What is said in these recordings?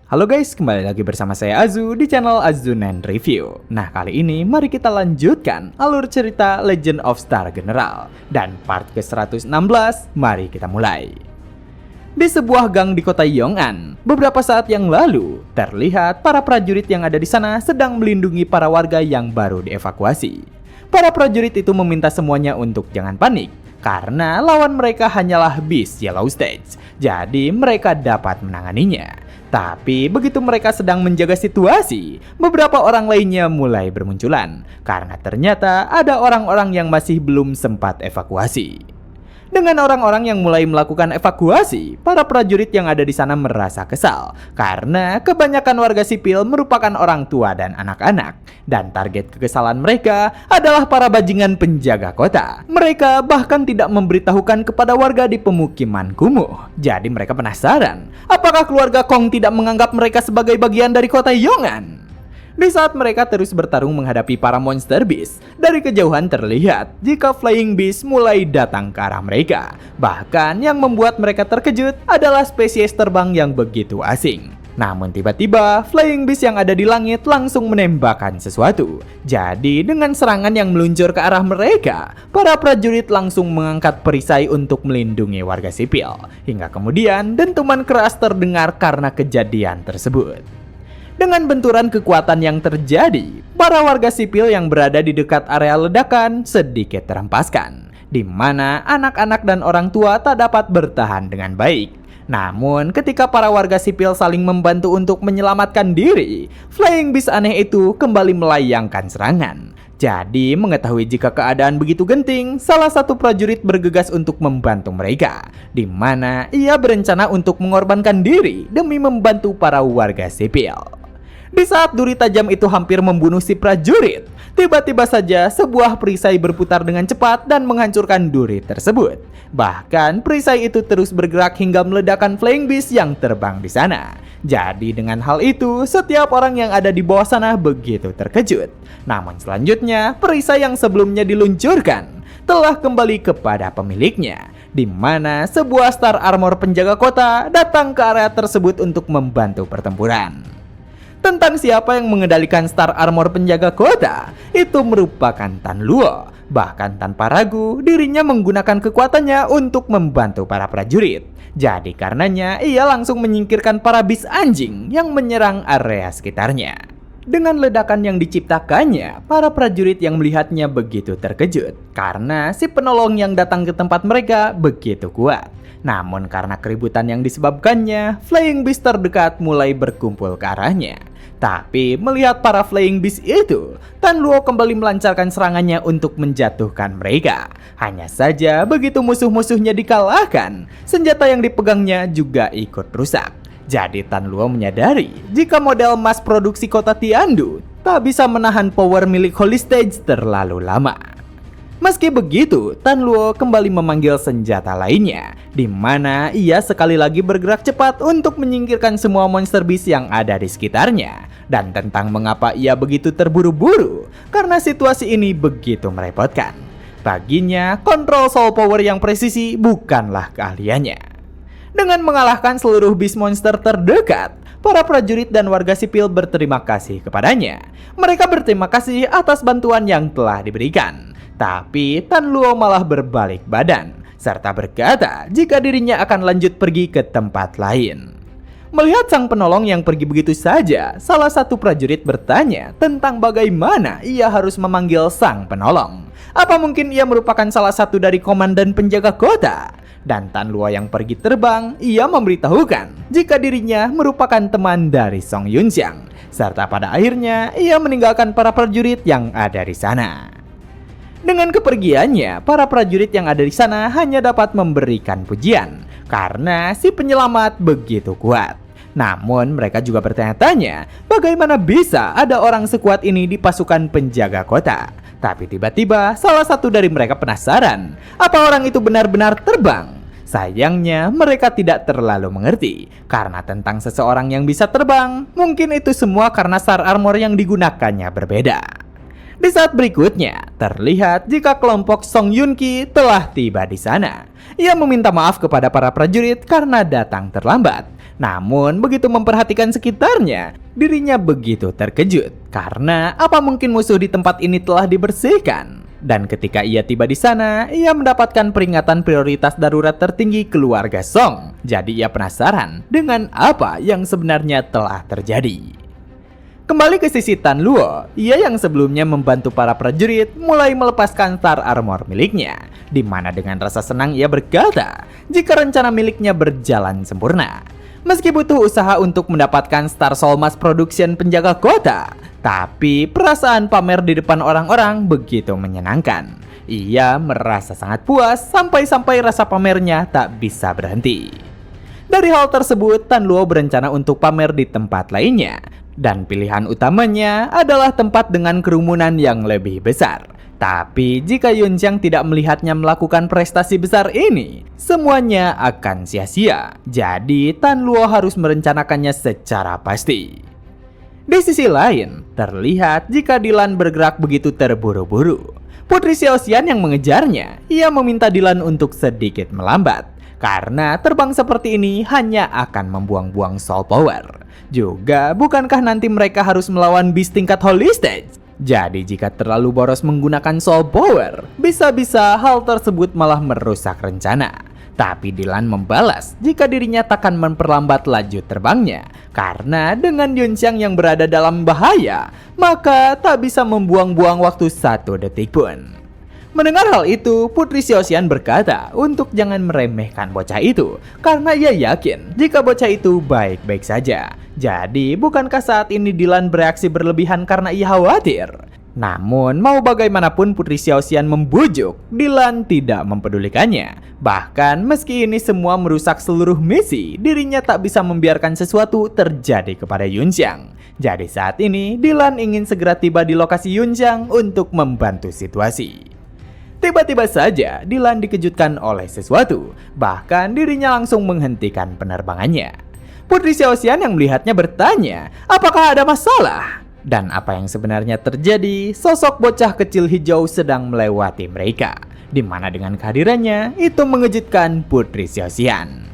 Halo guys, kembali lagi bersama saya Azu di channel Azunen Review. Nah, kali ini mari kita lanjutkan alur cerita Legend of Star General. Dan part ke-116, mari kita mulai. Di sebuah gang di kota Yong'an, beberapa saat yang lalu, terlihat para prajurit yang ada di sana sedang melindungi para warga yang baru dievakuasi. Para prajurit itu meminta semuanya untuk jangan panik, karena lawan mereka hanyalah bis Yellow Stage, jadi mereka dapat menanganinya. Tapi begitu mereka sedang menjaga situasi, beberapa orang lainnya mulai bermunculan karena ternyata ada orang-orang yang masih belum sempat evakuasi. Dengan orang-orang yang mulai melakukan evakuasi, para prajurit yang ada di sana merasa kesal karena kebanyakan warga sipil merupakan orang tua dan anak-anak, dan target kekesalan mereka adalah para bajingan penjaga kota. Mereka bahkan tidak memberitahukan kepada warga di pemukiman kumuh. Jadi mereka penasaran, apakah keluarga Kong tidak menganggap mereka sebagai bagian dari kota Yong'an? Di saat mereka terus bertarung menghadapi para monster beast, dari kejauhan terlihat jika Flying Beast mulai datang ke arah mereka. Bahkan yang membuat mereka terkejut adalah spesies terbang yang begitu asing. Namun tiba-tiba Flying Beast yang ada di langit langsung menembakkan sesuatu. Jadi dengan serangan yang meluncur ke arah mereka, para prajurit langsung mengangkat perisai untuk melindungi warga sipil. Hingga kemudian dentuman keras terdengar karena kejadian tersebut. Dengan benturan kekuatan yang terjadi, para warga sipil yang berada di dekat area ledakan sedikit terhempaskan, di mana anak-anak dan orang tua tak dapat bertahan dengan baik. Namun ketika para warga sipil saling membantu untuk menyelamatkan diri, Flying Beast aneh itu kembali melayangkan serangan. Jadi mengetahui jika keadaan begitu genting, salah satu prajurit bergegas untuk membantu mereka, di mana ia berencana untuk mengorbankan diri demi membantu para warga sipil. Di saat duri tajam itu hampir membunuh si prajurit, tiba-tiba saja sebuah perisai berputar dengan cepat dan menghancurkan duri tersebut. Bahkan perisai itu terus bergerak hingga meledakkan Flying Beast yang terbang di sana. Jadi dengan hal itu, setiap orang yang ada di bawah sana begitu terkejut. Namun selanjutnya, perisai yang sebelumnya diluncurkan telah kembali kepada pemiliknya, di mana sebuah Star Armor penjaga kota datang ke area tersebut untuk membantu pertempuran. Tentang siapa yang mengendalikan Star Armor penjaga kota, itu merupakan Tan Luo. Bahkan tanpa ragu, dirinya menggunakan kekuatannya untuk membantu para prajurit. Jadi karenanya, ia langsung menyingkirkan para bis anjing yang menyerang area sekitarnya. Dengan ledakan yang diciptakannya, para prajurit yang melihatnya begitu terkejut karena si penolong yang datang ke tempat mereka begitu kuat. Namun karena keributan yang disebabkannya, Flying Beast terdekat mulai berkumpul ke arahnya. Tapi melihat para Flying Beast itu, Tan Luo kembali melancarkan serangannya untuk menjatuhkan mereka. Hanya saja begitu musuh-musuhnya dikalahkan, senjata yang dipegangnya juga ikut rusak. Jadi Tan Luo menyadari jika model mass produksi kota Tiandu tak bisa menahan power milik Holy Stage terlalu lama. Meski begitu, Tan Luo kembali memanggil senjata lainnya, di mana ia sekali lagi bergerak cepat untuk menyingkirkan semua monster beast yang ada di sekitarnya. Dan tentang mengapa ia begitu terburu-buru, karena situasi ini begitu merepotkan. Baginya, kontrol soul power yang presisi bukanlah keahliannya. Dengan mengalahkan seluruh beast monster terdekat, para prajurit dan warga sipil berterima kasih kepadanya. Mereka berterima kasih atas bantuan yang telah diberikan. Tapi Tan Luo malah berbalik badan, serta berkata jika dirinya akan lanjut pergi ke tempat lain. Melihat sang penolong yang pergi begitu saja, salah satu prajurit bertanya tentang bagaimana ia harus memanggil sang penolong. Apa mungkin ia merupakan salah satu dari komandan penjaga kota? Dan Tan Luo yang pergi terbang, ia memberitahukan jika dirinya merupakan teman dari Song Yunxiang, serta pada akhirnya ia meninggalkan para prajurit yang ada di sana. Dengan kepergiannya, para prajurit yang ada di sana hanya dapat memberikan pujian karena si penyelamat begitu kuat. Namun mereka juga bertanya-tanya bagaimana bisa ada orang sekuat ini di pasukan penjaga kota. Tapi tiba-tiba salah satu dari mereka penasaran, apa orang itu benar-benar terbang? Sayangnya mereka tidak terlalu mengerti karena tentang seseorang yang bisa terbang, mungkin itu semua karena Star Armor yang digunakannya berbeda. Di saat berikutnya, terlihat jika kelompok Song Yunki telah tiba di sana. Ia meminta maaf kepada para prajurit karena datang terlambat. Namun begitu memperhatikan sekitarnya, dirinya begitu terkejut karena apa mungkin musuh di tempat ini telah dibersihkan. Dan ketika ia tiba di sana, ia mendapatkan peringatan prioritas darurat tertinggi keluarga Song. Jadi ia penasaran dengan apa yang sebenarnya telah terjadi. Kembali ke sisi Tan Luo, ia yang sebelumnya membantu para prajurit mulai melepaskan Star Armor miliknya, di mana dengan rasa senang ia berkata jika rencana miliknya berjalan sempurna. Meski butuh usaha untuk mendapatkan Star Soul Mass Production penjaga kota, tapi perasaan pamer di depan orang-orang begitu menyenangkan. Ia merasa sangat puas sampai-sampai rasa pamernya tak bisa berhenti. Dari hal tersebut, Tan Luo berencana untuk pamer di tempat lainnya. Dan pilihan utamanya adalah tempat dengan kerumunan yang lebih besar. Tapi jika Yunxiang tidak melihatnya melakukan prestasi besar ini, semuanya akan sia-sia. Jadi Tan Luo harus merencanakannya secara pasti. Di sisi lain, terlihat jika Dylan bergerak begitu terburu-buru. Putri Xiaoxian yang mengejarnya, ia meminta Dylan untuk sedikit melambat. Karena terbang seperti ini hanya akan membuang-buang soul power. Juga, bukankah nanti mereka harus melawan beast tingkat Holy Stage? Jadi jika terlalu boros menggunakan soul power, bisa-bisa hal tersebut malah merusak rencana. Tapi Dylan membalas jika dirinya takkan memperlambat laju terbangnya. Karena dengan Yunxiang yang berada dalam bahaya, maka tak bisa membuang-buang waktu 1 detik pun. Mendengar hal itu, Putri Xiaoxian berkata untuk jangan meremehkan bocah itu, karena ia yakin jika bocah itu baik-baik saja. Jadi, bukankah saat ini Dylan bereaksi berlebihan karena ia khawatir? Namun, mau bagaimanapun Putri Xiaoxian membujuk, Dylan tidak mempedulikannya. Bahkan, meski ini semua merusak seluruh misi, dirinya tak bisa membiarkan sesuatu terjadi kepada Yunxiang. Jadi saat ini, Dylan ingin segera tiba di lokasi Yunxiang untuk membantu situasi. Tiba-tiba saja Dylan dikejutkan oleh sesuatu, bahkan dirinya langsung menghentikan penerbangannya. Putri Xiaoxian yang melihatnya bertanya, apakah ada masalah? Dan apa yang sebenarnya terjadi, sosok bocah kecil hijau sedang melewati mereka, di mana dengan kehadirannya itu mengejutkan Putri Xiaoxian.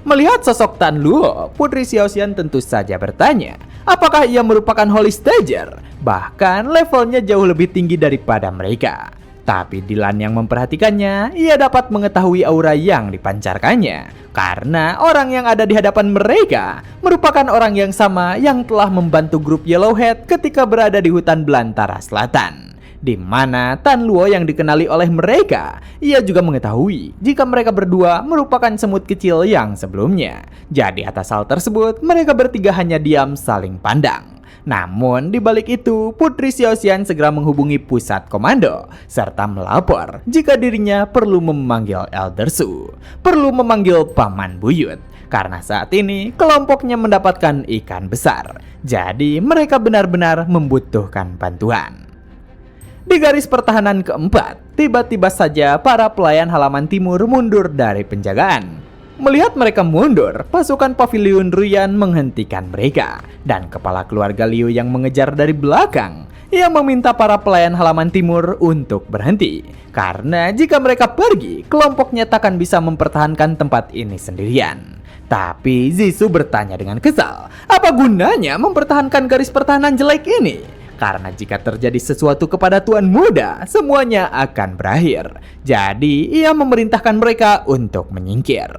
Melihat sosok Tan Luo, Putri Xiaoxian tentu saja bertanya, apakah ia merupakan Holy Stager? Bahkan levelnya jauh lebih tinggi daripada mereka. Tapi Dylan yang memperhatikannya, ia dapat mengetahui aura yang dipancarkannya. Karena orang yang ada di hadapan mereka merupakan orang yang sama yang telah membantu grup Yellowhead ketika berada di hutan belantara selatan. Di mana Tan Luo yang dikenali oleh mereka, ia juga mengetahui jika mereka berdua merupakan semut kecil yang sebelumnya. Jadi atas hal tersebut, mereka bertiga hanya diam saling pandang. Namun di balik itu, Putri Xiaoxian segera menghubungi pusat komando serta melapor jika dirinya perlu memanggil Elder Su, perlu memanggil Paman Buyut. Karena saat ini kelompoknya mendapatkan ikan besar. Jadi mereka benar-benar membutuhkan bantuan. Di garis pertahanan keempat, tiba-tiba saja para pelayan halaman timur mundur dari penjagaan. Melihat mereka mundur, pasukan Pavilion Ruyan menghentikan mereka. Dan kepala keluarga Liu yang mengejar dari belakang, ia meminta para pelayan halaman timur untuk berhenti. Karena jika mereka pergi, kelompoknya takkan bisa mempertahankan tempat ini sendirian. Tapi Zhisu bertanya dengan kesal, apa gunanya mempertahankan garis pertahanan jelek ini? Karena jika terjadi sesuatu kepada Tuan Muda, semuanya akan berakhir. Jadi ia memerintahkan mereka untuk menyingkir.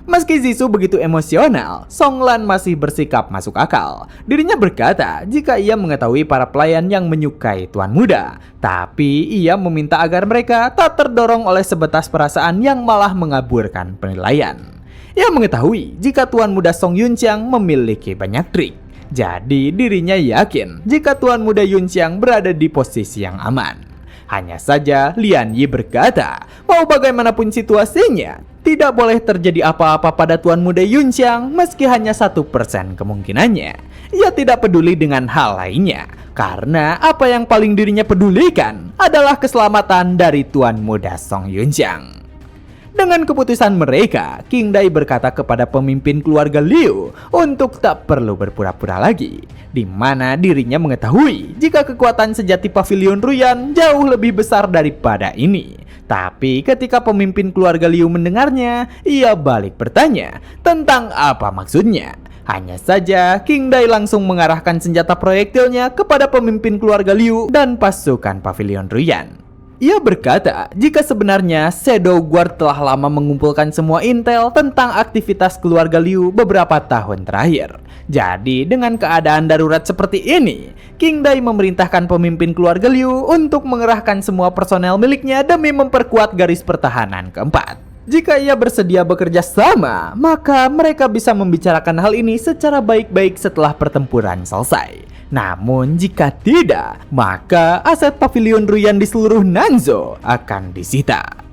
Meski Zhisu begitu emosional, Song Lan masih bersikap masuk akal. Dirinya berkata jika ia mengetahui para pelayan yang menyukai Tuan Muda, tapi ia meminta agar mereka tak terdorong oleh sebatas perasaan yang malah mengaburkan penilaian. Ia mengetahui jika Tuan Muda Song Yunxiang memiliki banyak trik. Jadi dirinya yakin jika Tuan Muda Yunxiang berada di posisi yang aman. Hanya saja Lian Yi berkata, mau bagaimanapun situasinya, tidak boleh terjadi apa-apa pada Tuan Muda Yunxiang meski hanya 1% kemungkinannya. Ia tidak peduli dengan hal lainnya, karena apa yang paling dirinya pedulikan adalah keselamatan dari Tuan Muda Song Yunxiang. Dengan keputusan mereka, King Dai berkata kepada pemimpin keluarga Liu untuk tak perlu berpura-pura lagi. di mana dirinya mengetahui jika kekuatan sejati Pavilion Ruyan jauh lebih besar daripada ini. Tapi ketika pemimpin keluarga Liu mendengarnya, ia balik bertanya tentang apa maksudnya. Hanya saja King Dai langsung mengarahkan senjata proyektilnya kepada pemimpin keluarga Liu dan pasukan Pavilion Ruyan. Ia berkata jika sebenarnya Shadow Guard telah lama mengumpulkan semua intel tentang aktivitas keluarga Liu beberapa tahun terakhir. Jadi dengan keadaan darurat seperti ini, King Dai memerintahkan pemimpin keluarga Liu untuk mengerahkan semua personel miliknya demi memperkuat garis pertahanan keempat. Jika ia bersedia bekerja sama, maka mereka bisa membicarakan hal ini secara baik-baik setelah pertempuran selesai. Namun jika tidak, maka aset Pavilion Ruyan di seluruh Nanzhou akan disita.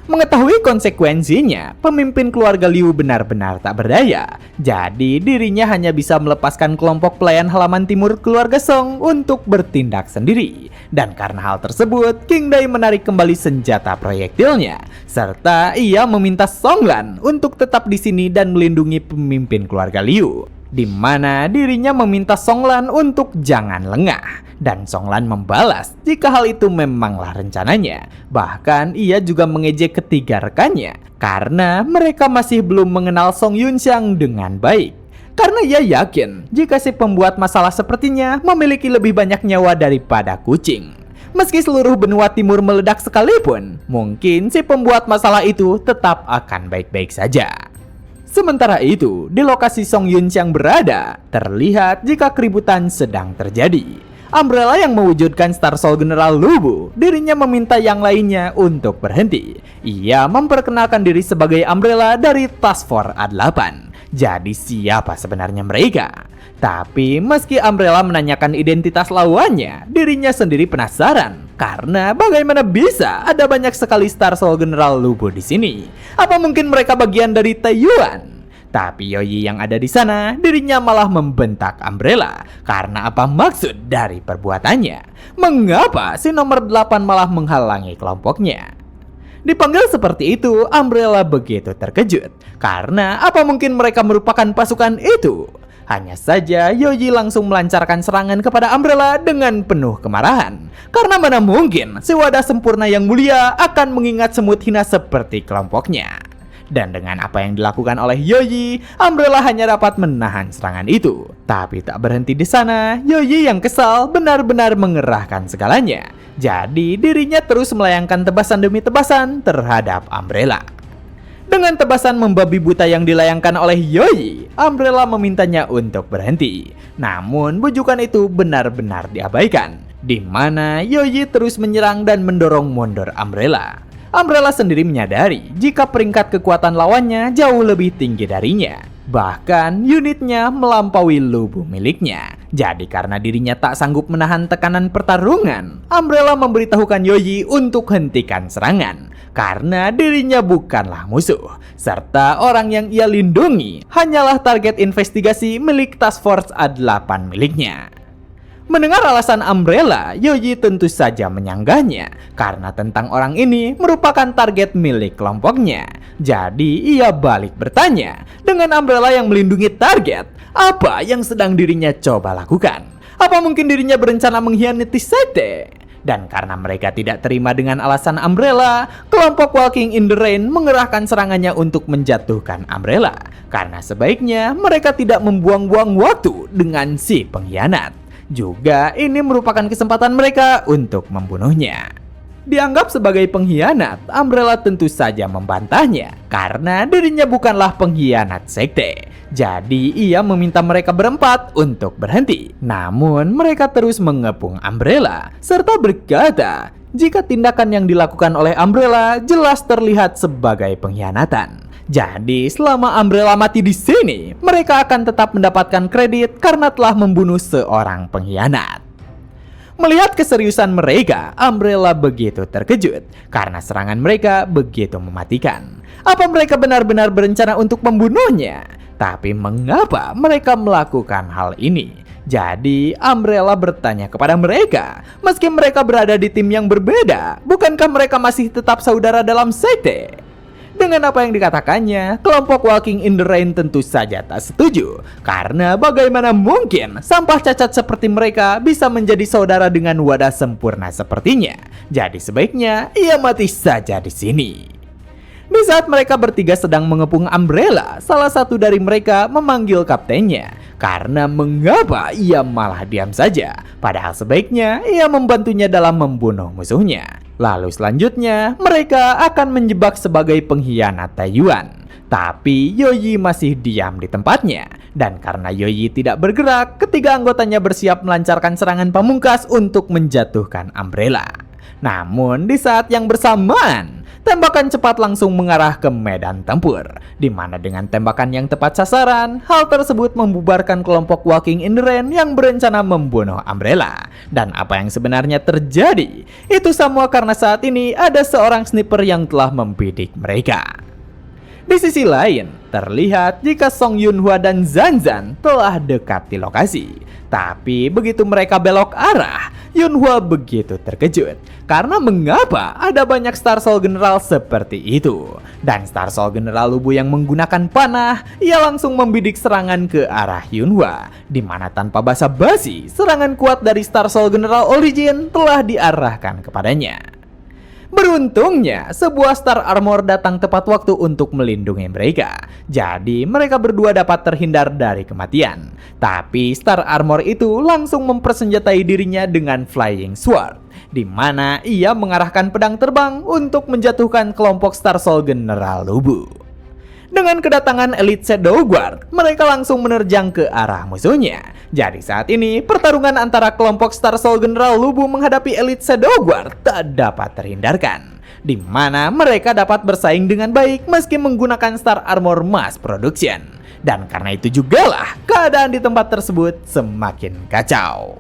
Mengetahui konsekuensinya, pemimpin keluarga Liu benar-benar tak berdaya. Jadi dirinya hanya bisa melepaskan kelompok pelayan halaman timur keluarga Song untuk bertindak sendiri. Dan karena hal tersebut, King Dai menarik kembali senjata proyektilnya. Serta ia meminta Songlan untuk tetap di sini dan melindungi pemimpin keluarga Liu, di mana dirinya meminta Songlan untuk jangan lengah. Dan Songlan membalas jika hal itu memanglah rencananya. Bahkan ia juga mengejek ketiga rekannya karena mereka masih belum mengenal Song Yunxiang dengan baik. Karena ia yakin jika si pembuat masalah sepertinya memiliki lebih banyak nyawa daripada kucing. Meski seluruh benua timur meledak sekalipun, mungkin si pembuat masalah itu tetap akan baik-baik saja. Sementara itu, di lokasi Song Yunxiang berada, terlihat jika keributan sedang terjadi. Umbrella yang mewujudkan Star Soul General Lubu, dirinya meminta yang lainnya untuk berhenti. Ia memperkenalkan diri sebagai Umbrella dari Task Force A8. Jadi siapa sebenarnya mereka? Tapi meski Umbrella menanyakan identitas lawannya, dirinya sendiri penasaran. Karena bagaimana bisa ada banyak sekali Star Soul General Lubu di sini? Apa mungkin mereka bagian dari Taiyuan? Tapi Yoyi yang ada di sana, dirinya malah membentak Umbrella karena apa maksud dari perbuatannya. Mengapa si nomor 8 malah menghalangi kelompoknya? Dipanggil seperti itu, Umbrella begitu terkejut karena apa mungkin mereka merupakan pasukan itu? Hanya saja Yoyi langsung melancarkan serangan kepada Umbrella dengan penuh kemarahan. Karena mana mungkin si wadah sempurna yang mulia akan mengingat semut hina seperti kelompoknya. Dan dengan apa yang dilakukan oleh Yoyi, Umbrella hanya dapat menahan serangan itu. Tapi tak berhenti di sana, Yoyi yang kesal benar-benar mengerahkan segalanya. Jadi dirinya terus melayangkan tebasan demi tebasan terhadap Umbrella. Dengan tebasan membabi buta yang dilayangkan oleh Yoyi, Umbrella memintanya untuk berhenti. Namun bujukan itu benar-benar diabaikan, di mana Yoyi terus menyerang dan mendorong mundur Umbrella. Umbrella sendiri menyadari jika peringkat kekuatan lawannya jauh lebih tinggi darinya. Bahkan unitnya melampaui Lubu miliknya. Jadi karena dirinya tak sanggup menahan tekanan pertarungan, Umbrella memberitahukan Yoyi untuk hentikan serangan. Karena dirinya bukanlah musuh, serta orang yang ia lindungi hanyalah target investigasi milik Task Force A8 miliknya. Mendengar alasan Umbrella, Yoyi tentu saja menyanggahnya karena tentang orang ini merupakan target milik kelompoknya. Jadi ia balik bertanya, dengan Umbrella yang melindungi target, apa yang sedang dirinya coba lakukan? Apa mungkin dirinya berencana mengkhianati sekte? Dan karena mereka tidak terima dengan alasan Umbrella, kelompok Walking in the Rain mengerahkan serangannya untuk menjatuhkan Umbrella. Karena sebaiknya mereka tidak membuang-buang waktu dengan si pengkhianat. Juga ini merupakan kesempatan mereka untuk membunuhnya. Dianggap sebagai pengkhianat, Umbrella tentu saja membantahnya karena dirinya bukanlah pengkhianat sekte. Jadi ia meminta mereka berempat untuk berhenti. Namun mereka terus mengepung Umbrella serta berkata jika tindakan yang dilakukan oleh Umbrella jelas terlihat sebagai pengkhianatan. Jadi selama Umbrella mati di sini, mereka akan tetap mendapatkan kredit karena telah membunuh seorang pengkhianat. Melihat keseriusan mereka, Umbrella begitu terkejut karena serangan mereka begitu mematikan. Apa mereka benar-benar berencana untuk membunuhnya? Tapi mengapa mereka melakukan hal ini? Jadi Umbrella bertanya kepada mereka, meski mereka berada di tim yang berbeda, bukankah mereka masih tetap saudara dalam sekte? Dengan apa yang dikatakannya, kelompok Walking in the Rain tentu saja tak setuju. Karena bagaimana mungkin sampah cacat seperti mereka bisa menjadi saudara dengan wadah sempurna sepertinya. Jadi sebaiknya ia mati saja di sini. Di saat mereka bertiga sedang mengepung Umbrella, salah satu dari mereka memanggil kaptennya. Karena mengapa ia malah diam saja, padahal sebaiknya ia membantunya dalam membunuh musuhnya. Lalu selanjutnya, mereka akan menjebak sebagai pengkhianat Taiyuan. Tapi Yoyi masih diam di tempatnya. Dan karena Yoyi tidak bergerak, ketiga anggotanya bersiap melancarkan serangan pamungkas untuk menjatuhkan Umbrella. Namun di saat yang bersamaan, tembakan cepat langsung mengarah ke medan tempur, di mana dengan tembakan yang tepat sasaran, hal tersebut membubarkan kelompok Walking in the Rain yang berencana membunuh Umbrella. Dan apa yang sebenarnya terjadi? Itu semua karena saat ini ada seorang sniper yang telah membidik mereka. Di sisi lain, terlihat jika Song Yunhwa dan Zanzan telah dekat di lokasi. Tapi begitu mereka belok arah, Yunhwa begitu terkejut. Karena mengapa ada banyak Star Soul General seperti itu. Dan Star Soul General Lubu yang menggunakan panah, ia langsung membidik serangan ke arah Yunhwa. Di mana tanpa basa-basi, serangan kuat dari Star Soul General Origin telah diarahkan kepadanya. Beruntungnya, sebuah Star Armor datang tepat waktu untuk melindungi mereka. Jadi, mereka berdua dapat terhindar dari kematian. Tapi, Star Armor itu langsung mempersenjatai dirinya dengan Flying Sword, di mana ia mengarahkan pedang terbang untuk menjatuhkan kelompok Star Soul General Lubu. Dengan kedatangan Elite Shadow Guard, mereka langsung menerjang ke arah musuhnya. Jadi saat ini, pertarungan antara kelompok Star Soul General Lubu menghadapi Elite Shadow Guard tak dapat terhindarkan. Di mana mereka dapat bersaing dengan baik meski menggunakan Star Armor Mass Production. Dan karena itu jugalah keadaan di tempat tersebut semakin kacau.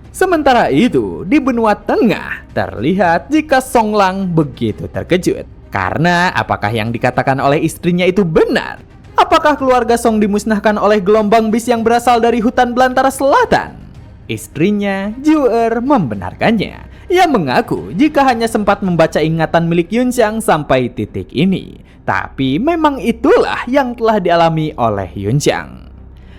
Sementara itu, di benua tengah, terlihat jika Song Lang begitu terkejut. Karena apakah yang dikatakan oleh istrinya itu benar? Apakah keluarga Song dimusnahkan oleh gelombang bis yang berasal dari hutan belantara selatan? Istrinya, Juer, membenarkannya. Ia mengaku jika hanya sempat membaca ingatan milik Yunxiang sampai titik ini. Tapi memang itulah yang telah dialami oleh Yunxiang.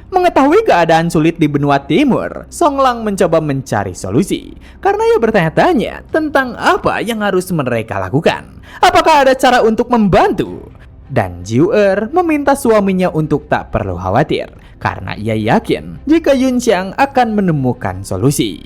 Mengetahui keadaan sulit di benua timur, Song Lang mencoba mencari solusi. Karena ia bertanya-tanya tentang apa yang harus mereka lakukan. Apakah ada cara untuk membantu? Dan Juer meminta suaminya untuk tak perlu khawatir. Karena ia yakin jika Yunxiang akan menemukan solusi.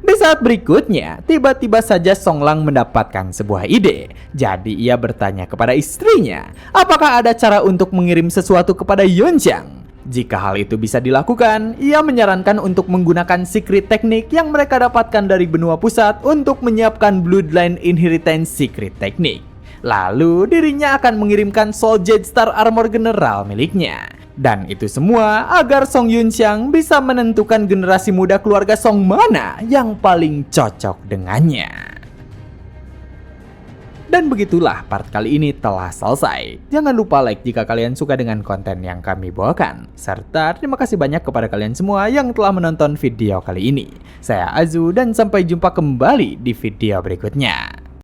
Di saat berikutnya, tiba-tiba saja Song Lang mendapatkan sebuah ide. Jadi ia bertanya kepada istrinya, apakah ada cara untuk mengirim sesuatu kepada Yunxiang? Jika hal itu bisa dilakukan, ia menyarankan untuk menggunakan secret teknik yang mereka dapatkan dari benua pusat untuk menyiapkan Bloodline Inheritance Secret Teknik. Lalu dirinya akan mengirimkan Soul Jade Star Armor General miliknya. Dan itu semua agar Song Yunxiang bisa menentukan generasi muda keluarga Song mana yang paling cocok dengannya. Dan begitulah part kali ini telah selesai. Jangan lupa like jika kalian suka dengan konten yang kami bawakan. Serta terima kasih banyak kepada kalian semua yang telah menonton video kali ini. Saya Azu dan sampai jumpa kembali di video berikutnya.